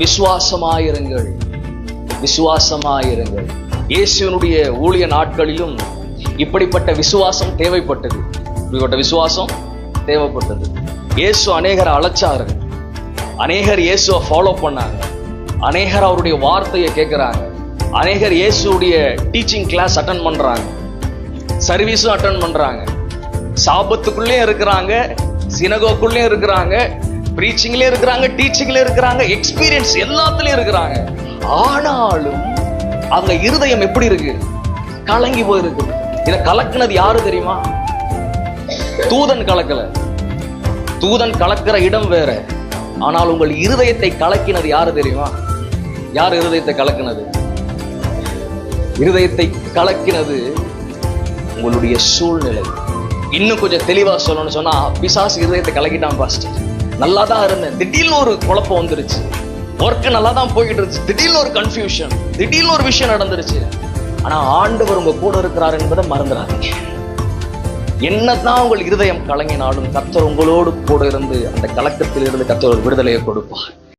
விசுவாசமாயிருங்கள், விசுவாசமாயிருங்கள். இயேசுவினுடைய ஊழிய நாட்களிலும் இப்படிப்பட்ட விசுவாசம் தேவைப்பட்டது. இப்படிப்பட்ட விசுவாசம் தேவைப்பட்டது. இயேசு அநேகரை அழைச்சார்கள், அநேகர் இயேசுவை ஃபாலோ பண்ணாங்க, அநேகர் அவருடைய வார்த்தையை கேட்கிறாங்க, அநேகர் இயேசுடைய டீச்சிங் கிளாஸ் அட்டன் பண்றாங்க, சர்வீஸும் அட்டன் பண்றாங்க, சாபத்துக்குள்ளே இருக்கிறாங்க, சினகோக்குள்ளே இருக்கிறாங்க, பிரீச்சிங்லயே இருக்கிறாங்க, டீச்சிங்ல இருக்கிறாங்க, எக்ஸ்பீரியன்ஸ் எல்லாத்துலயும் இருக்கிறாங்க. ஆனாலும் அவங்க இருதயம் எப்படி இருக்கு? கலங்கி போயிருக்கு. இதை கலக்குனது யாரு தெரியுமா? தூதன் கலக்கல. தூதன் கலக்கிற இடம் வேற. ஆனால் உங்கள் இருதயத்தை கலக்கினது யாரு தெரியுமா? யார் இருதயத்தை கலக்கினது? இருதயத்தை கலக்கினது உங்களுடைய சூழ்நிலை. இன்னும் கொஞ்சம் தெளிவா சொல்லணும்னு சொன்னா, பிசாசு இருதயத்தை கலக்கிட்டான் பாஸ்டர். நல்லா தான் இருந்தேன், திடீர்னு ஒரு குழப்பம் வந்துருச்சு. ஒர்க் நல்லா தான் போய்கிட்டு இருந்துச்சு, திடீர்னு ஒரு கன்ஃபியூஷன், திடீர்னு ஒரு விஷயம் நடந்துருச்சு. ஆனா ஆண்டவர் உங்க கூட இருக்கிறார் என்பதை மறந்துடாதீங்க. என்னதான் உங்கள் இருதயம் கலங்கினாலும் கர்த்தர் உங்களோடு கூட இருந்து அந்த கலக்கத்தில் இருந்து கர்த்தர் ஒரு விடுதலையை கொடுப்பார்.